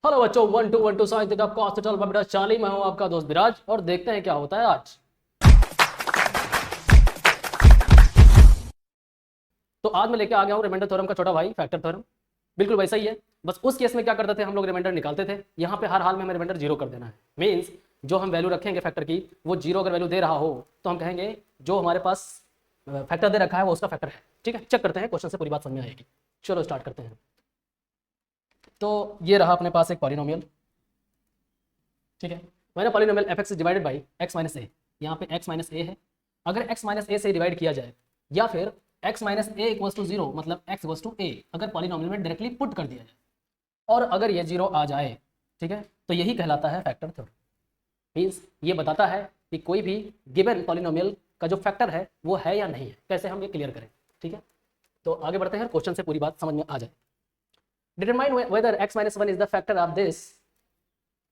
Hello बच्चों, 1 2 1 2 science का cost टल बेटा चार्ली। मैं हूं आपका दोस्त विराज और देखते हैं क्या होता है आज। तो आज मैं लेके आ गया हूं रिमाइंडर थ्योरम का छोटा भाई, फैक्टर थ्योरम। बिल्कुल वैसा ही है, बस उस केस में क्या करते थे हम लोग, रिमाइंडर निकालते थे। यहाँ पे हर हाल में हमें रिमाइंडर जीरो कर देना है। मीन्स जो हम वैल्यू रखेंगे फैक्टर की, वो जीरो अगर वैल्यू दे रहा हो तो हम कहेंगे जो हमारे पास फैक्टर दे रखा है वो उसका फैक्टर है। ठीक है, चेक करते हैं, क्वेश्चन से पूरी बात समझ में आएगी। चलो स्टार्ट करते हैं। तो ये रहा अपने पास एक पॉलिनोमियल। ठीक है, मैंने polynomial f x divided by x minus a. यहाँ पे एक्स माइनस ए है। अगर एक्स माइनस ए से डिवाइड किया जाए या फिर x minus a equals to zero, मतलब एक्स इक्वल्स टू ए, अगर पॉलिनोमियल में डायरेक्टली पुट कर दिया जाए और अगर ये जीरो आ जाए, ठीक है, तो यही कहलाता है फैक्टर थ्योरम। मीन्स ये बताता है कि कोई भी गिवन पॉलिनोमियल का जो फैक्टर है वो है या नहीं है। कैसे हम ये क्लियर करें। ठीक है, तो आगे बढ़ते हैं, क्वेश्चन से पूरी बात समझ में आ जाए। Determine whether x minus one is the factor of this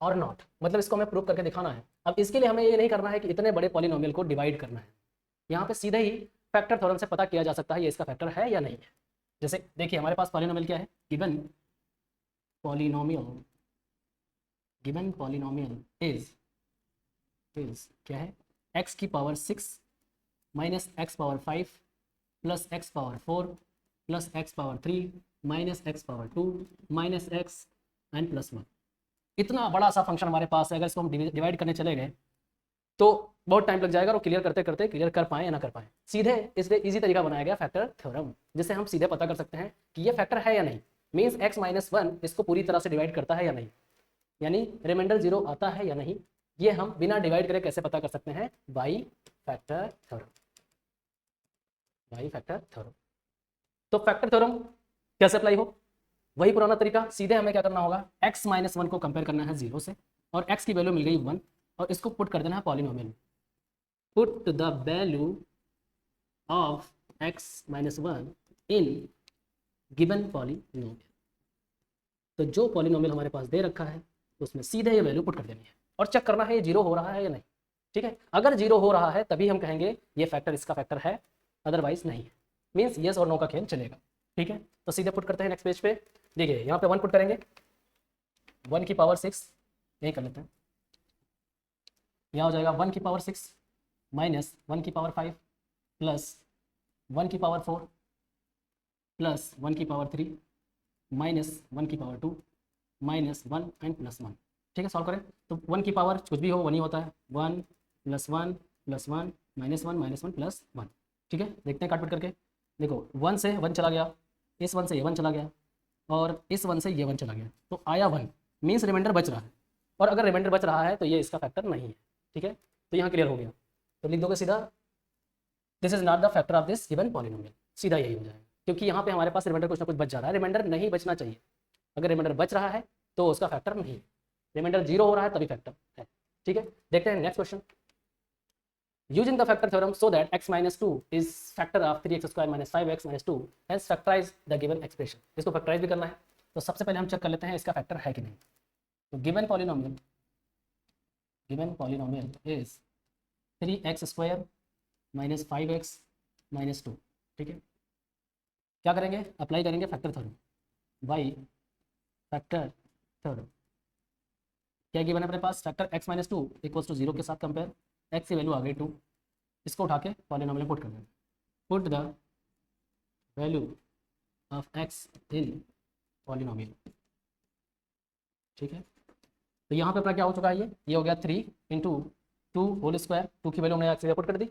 और नॉट, मतलब इसको हमें प्रूव करके दिखाना है। अब इसके लिए हमें ये नहीं करना है कि इतने बड़े पॉलिनोमियल को डिवाइड करना है। यहाँ पे सीधे ही फैक्टर थ्योरम से पता किया जा सकता है ये इसका फैक्टर है या नहीं है। जैसे देखिए हमारे पास पॉलिनोमियल क्या है, पॉलिनोमियल गिवन पॉलिनोमियल इज क्या है, एक्स की power 6 minus x power 5 plus x power 4 plus x power 3 minus x power 2 minus x and plus 1। इतना बड़ा सा फंक्शन हमारे पास है, अगर इसको हम डिवाइड करने चले गए तो बहुत टाइम लग जाएगा और क्लियर करते करते क्लियर कर पाए या ना कर पाए। सीधे इसलिए इजी तरीका बनाया गया फैक्टर थ्योरम, जिससे हम सीधे पता कर सकते हैं कि ये फैक्टर है या नहीं। मीन्स एक्स माइनस वन इसको पूरी तरह से डिवाइड करता है या नहीं, यानी रिमाइंडर जीरो आता है या नहीं। ये हम बिना डिवाइड करे कैसे पता कर सकते हैं, by factor theorem. By factor theorem. तो फैक्टर थ्योरम कैसे अप्लाई हो, वही पुराना तरीका। सीधे हमें क्या करना होगा, x माइनस वन को कंपेयर करना है जीरो से, और x की वैल्यू मिल गई 1, और इसको पुट कर देना है पॉलिनोमियल में। Put the value of x minus one in given polynomial. तो जो पॉलिनोमियल हमारे पास दे रखा है उसमें सीधे ये वैल्यू पुट कर देनी है और चेक करना है ये जीरो हो रहा है या नहीं। ठीक है, अगर जीरो हो रहा है तभी हम कहेंगे ये फैक्टर इसका फैक्टर है, अदरवाइज नहीं है। मीन्स येस और नो का खेल चलेगा। ठीक है, तो सीधे पुट करते हैं नेक्स्ट पेज पे। देखिए यहाँ पे 1 पुट करेंगे, 1 की पावर 6 यही कर लेते हैं। यहाँ हो जाएगा 1 की पावर 6 माइनस 1 की पावर 5 प्लस 1 की पावर 4 प्लस 1 की पावर 3 माइनस 1 की पावर 2 माइनस 1 एंड प्लस 1। ठीक है, सॉल्व करें तो 1 की पावर कुछ भी हो 1 ही होता है। 1 प्लस 1 प्लस 1 माइनस 1 प्लस 1। ठीक है, देखते हैं काट पीट करके। देखो 1 से 1 चला गया, इस 1 से ये 1 चला गया, और इस 1 से ये 1 चला गया, तो आया 1। मीन्स रिमाइंडर बच रहा है, और अगर रिमाइंडर बच रहा है तो ये इसका फैक्टर नहीं है। ठीक है, तो यहाँ क्लियर हो गया। तो लिख दोगे सीधा, this is not the factor of this given polynomial. सीधा यही हो जाएगा, क्योंकि यहाँ पे हमारे पास रिमाइंडर कुछ ना कुछ बच जा रहा है। रिमाइंडर नहीं बचना चाहिए, अगर रिमाइंडर बच रहा है तो उसका फैक्टर नहीं है। रिमाइंडर जीरो हो रहा है तभी फैक्टर है। ठीक है, देखते हैं next question. Using the factor theorem so that x minus 2 is factor of 3x square minus 5x minus 2, hence factorize the given expression। इसको फैक्टराइज भी करना है, तो सबसे पहले हम चेक कर लेते हैं इसका फैक्टर है कि नहीं। तो given polynomial is 3x square minus 5x minus 2। ठीक है, क्या करेंगे, अप्लाई करेंगे factor theorem by factor theorem. क्या गिवन है अपने पास, factor x minus two equals to zero के साथ कंपेयर, x की वैल्यू आ गई 2, इसको उठा के पॉलिनोमियल पुट कर देंगे। Put the value of x in polynomial. ठीक है, तो यहाँ पे अपना क्या हो चुका है, ये हो गया 3 इंटू 2 होल स्क्वायर, 2 की वैल्यू हमने x पुट कर दी,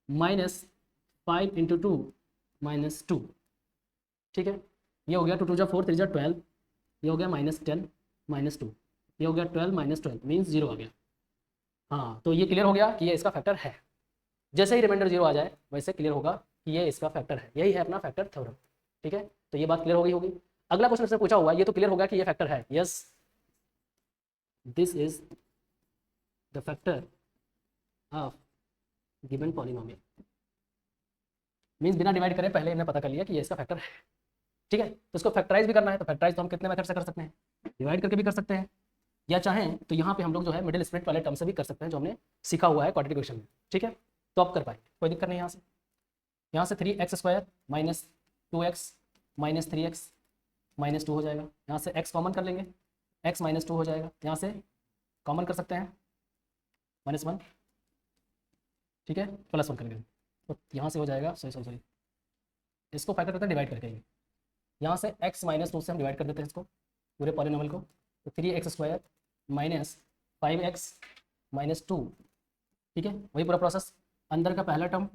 माइनस 5 इंटू 2 माइनस 2। ठीक है, ये हो गया 2 2 जा 4 3 जा 12, ये हो गया माइनस 10 माइनस 2, ये हो गया 12 माइनस 12 मीन्स जीरो आ गया। हाँ, तो ये क्लियर हो गया कि ये इसका फैक्टर है। जैसे ही रिमाइंडर जीरो आ जाए वैसे क्लियर होगा कि ये इसका फैक्टर है। यही है अपना फैक्टर थ्योरम। ठीक है, तो ये बात क्लियर हो गई होगी। अगला क्वेश्चन इसने पूछा हुआ है, ये तो क्लियर होगा कि ये फैक्टर है। Yes, this is the factor of given polynomial. Means बिना डिवाइड करे पहले हमने पता कर लिया कि ये इसका फैक्टर है। ठीक है, तो इसको फैक्टराइज भी करना है, तो फैक्टराइज तो हम कितने मेथड से कर सकते हैं, डिवाइड करके भी कर सकते हैं, या चाहें तो यहाँ पे हम लोग जो है मिडिल स्प्लिट वाले टर्म से भी कर सकते हैं, जो हमने सीखा हुआ है क्वाड्रेटिक इक्वेशन में। ठीक है, तो आप कर पाए, कोई दिक्कत नहीं। यहाँ से 3x square minus 2x minus 3x minus 2 हो जाएगा। यहाँ से x कॉमन कर लेंगे, x -2 हो जाएगा, यहाँ से कॉमन कर सकते हैं -1, ठीक है, +1 करेंगे तो यहाँ से हो जाएगा, सॉरी इसको फैक्टर करते हैं डिवाइड करके, यहाँ से x -2 से हम डिवाइड कर देते हैं इसको पूरे पॉलिनोमियल को, तो 3x² माइनस 5x -2, ठीक है, वही पूरा प्रोसेस। अंदर का पहला टर्म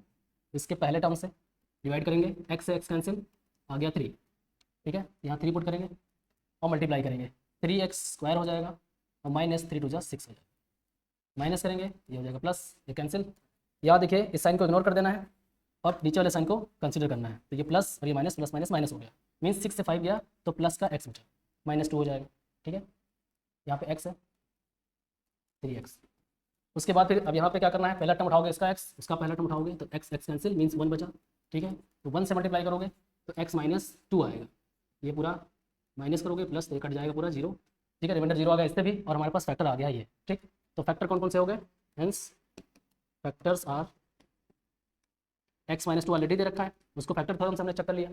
इसके पहले टर्म से डिवाइड करेंगे, x से x कैंसिल, आ गया 3, ठीक है, यहाँ 3 पुट करेंगे और मल्टीप्लाई करेंगे, 3x² हो जाएगा और -3 × 6 हो जाएगा, माइनस करेंगे ये हो जाएगा प्लस, ये कैंसिल। यहाँ देखिए इस साइन को इग्नोर कर देना है और नीचे वाले साइन को कंसीडर करना है, तो ये प्लस और ये माइनस, प्लस माइनस माइनस हो गया, मीन्स 6 से 5 गया तो प्लस का x बचा, -2 हो जाएगा, ठीक है, यहाँ पे x है 3x। उसके बाद फिर अब यहाँ पे क्या करना है, पहला टर्म उठाओगे इसका x, उसका पहला टर्म उठाओगे तो x कैंसिल, मीन्स 1 बचा, ठीक है, तो 1 से मल्टीप्लाई करोगे तो x -2 आएगा, ये पूरा माइनस करोगे प्लस, तो ये कट जाएगा पूरा 0, ठीक है, रिमाइंडर 0 आ गया इससे भी, और हमारे पास फैक्टर आ गया ये, ठीक। तो फैक्टर कौन कौन से हो गए, hence factors are x -2 already दे रखा है, उसको फैक्टर थ्योरम से हमने चेक कर लिया,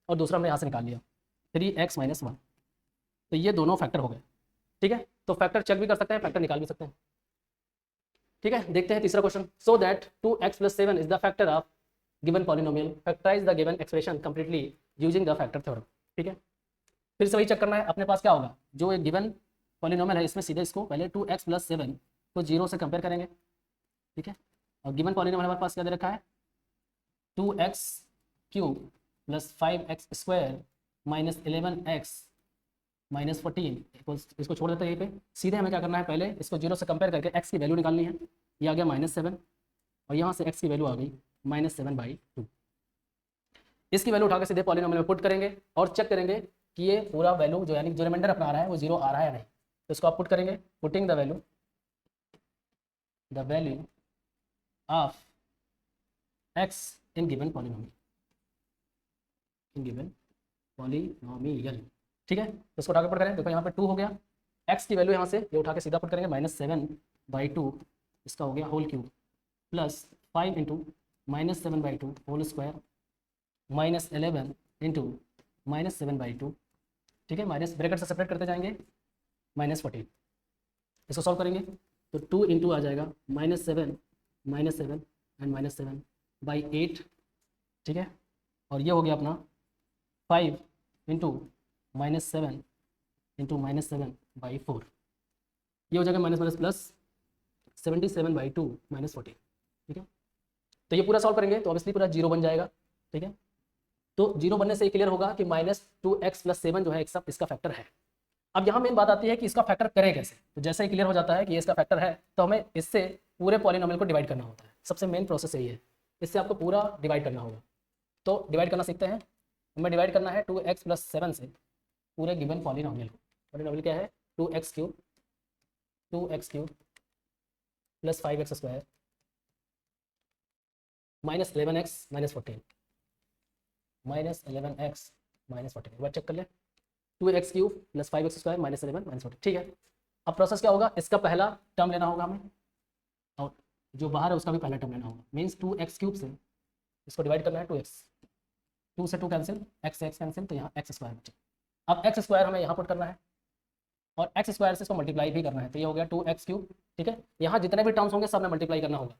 और दूसरा हमने यहाँ से निकाल लिया 3x -1, तो ये दोनों फैक्टर हो गए, ठीक है। तो फैक्टर चेक भी कर सकते हैं, फैक्टर निकाल भी सकते हैं, ठीक है। देखते हैं तीसरा question, so that 2x + 7 is the factor of given polynomial, factorise the given expression completely using the factor theorem, ठीक है। फिर से वही चेक करना है, अपने पास क्या होगा, जो एक गिवन पॉलिनोमियल है इसमें सीधे इसको पहले 2x + 7 को 0 से कंपेयर करेंगे, ठीक है, और गिवन पॉलिनोमियल हमारे पास क्या दे रखा है, 2x³ + 5x² - 11x - 14, इसको छोड़ देते हैं यहीं पे, सीधे हमें क्या करना है, पहले इसको 0 से कंपेयर करके x की वैल्यू निकालनी है, ये आ गया -7 और यहाँ से x की वैल्यू आ गई -7/2, इसकी वैल्यू उठा के सीधे पॉलिनोमियल में पुट करेंगे और चेक करेंगे कि ये पूरा वैल्यू जो यानी जो रिमाइंडर अपना आ रहा है वो 0 आ रहा है या नहीं, तो इसको आप पुट करेंगे, putting the value of x in given polynomial, ठीक है, तो इसको उठा के पुट करें, देखो यहाँ पे 2 हो गया, x की वैल्यू यहाँ से ये उठा के सीधा पुट करेंगे -7/2, इसका हो गया whole cube, plus 5 × -7/2 whole square -11 × -7/2, ठीक है, माइनस ब्रैकेट से सेपरेट करते जाएंगे -14, इसको सॉल्व करेंगे तो 2 × आ जाएगा -7 एंड -7/8, ठीक है, और ये हो गया अपना 5 × -7 × -7/4, ये हो जाएगा माइनस प्लस 77/2 -14, ठीक है। तो ये पूरा सॉल्व करेंगे तो ऑब्वियसली पूरा 0 बन जाएगा, ठीक है, तो 0 बनने से क्लियर होगा कि -2x + 7 जो है इसका फैक्टर है। अब यहाँ मेन बात आती है कि इसका फैक्टर करें कैसे, तो जैसे ही क्लियर हो जाता है कि ये इसका फैक्टर है तो हमें इससे पूरे पॉलिनोमियल को डिवाइड करना होता है, सबसे मेन प्रोसेस यही है, इससे आपको पूरा डिवाइड करना होगा, तो डिवाइड करना सीखते हैं, हमें डिवाइड करना है 2x + 7 से पूरे गिवन पॉलिनोमियल को, पॉलिनोमियल क्या है 2x³ + 5x² -11x - 14 -11x - 14, एक बार चेक कर ले, 2x³ + 5x² -11 - 14, ठीक है। अब प्रोसेस क्या होगा, इसका पहला टर्म लेना होगा हमें और जो बाहर है उसका भी पहला टर्म लेना होगा, मीन्स 2x³ से इसको डिवाइड करना है 2x, 2 से 2 कैंसिल, x से x कैंसिल, तो यहाँ x² बचे। अब x² हमें यहाँ पुट करना है और x² से इसको मल्टीप्लाई भी करना है, तो ये हो गया 2x³, ठीक है, यहाँ जितने भी टर्म्स होंगे सब में मल्टीप्लाई करना होगा,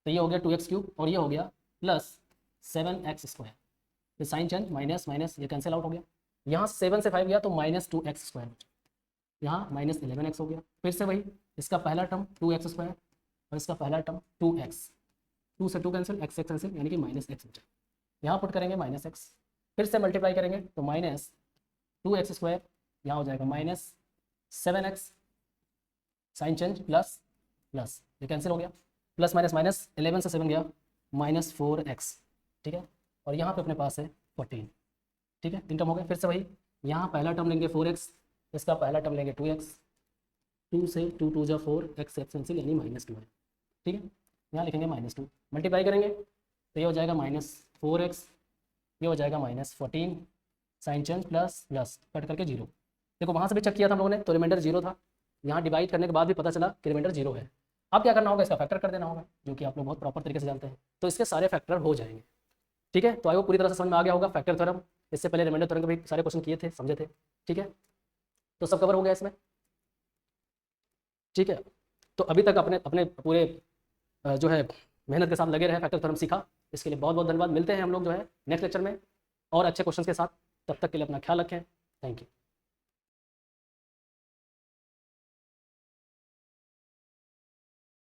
तो ये हो गया 2x³ और ये हो गया प्लस 7x², फिर साइन चेंज माइनस माइनस, ये कैंसिल आउट हो गया, यहाँ 7 से 5 गया तो -2x², यहाँ -11x हो गया, फिर से वही इसका पहला टर्म 2x² और इसका पहला टर्म 2x, 2 से 2 कैंसिल, x से x कैंसिल, यानी कि -x बचा, यहाँ पुट करेंगे -x, फिर से मल्टीप्लाई करेंगे तो -2x², यहाँ हो जाएगा -7x, sign change plus plus, ये कैंसिल हो गया, प्लस माइनस माइनस, 11 से 7 गया -4x, ठीक है, और यहाँ पे अपने पास है 14, ठीक है, 3 टर्म हो गए, फिर से वही यहाँ पहला टर्म लेंगे 4x, इसका पहला टर्म लेंगे 2x, 2 से 2 2 जा 4, x कैंसिल यानी -2 है, ठीक है, यहाँ लिखेंगे -2, मल्टीप्लाई करेंगे तो ये हो जाएगा -4x, ये हो जाएगा -14, sign change plus plus, cut करके 0, देखो वहाँ से भी चेक किया था हम लोगों ने तो रिमाइंडर 0 था, यहाँ डिवाइड करने के बाद भी पता चला कि रिमाइंडर 0 है। अब क्या करना होगा, इसका फैक्टर कर देना होगा, जो कि आप लोग बहुत प्रॉपर तरीके से जानते हैं, तो इसके सारे फैक्टर हो जाएंगे, ठीक है। तो आई वो पूरी तरह से समझ में आ गया होगा फैक्टर थ्योरम, इससे पहले रिमाइंडर थ्योरम के भी सारे क्वेश्चन किए थे, समझे थे, ठीक है, तो सब कवर हो गया इसमें। ठीक है, तो अभी तक अपने अपने पूरे जो है मेहनत के साथ लगे रहे, फैक्टर थ्योरम सीखा, इसके लिए बहुत बहुत धन्यवाद। मिलते हैं हम लोग जो है नेक्स्ट लेक्चर में और अच्छे क्वेश्चन के साथ। तब तक के लिए अपना ख्याल रखें। Thank you.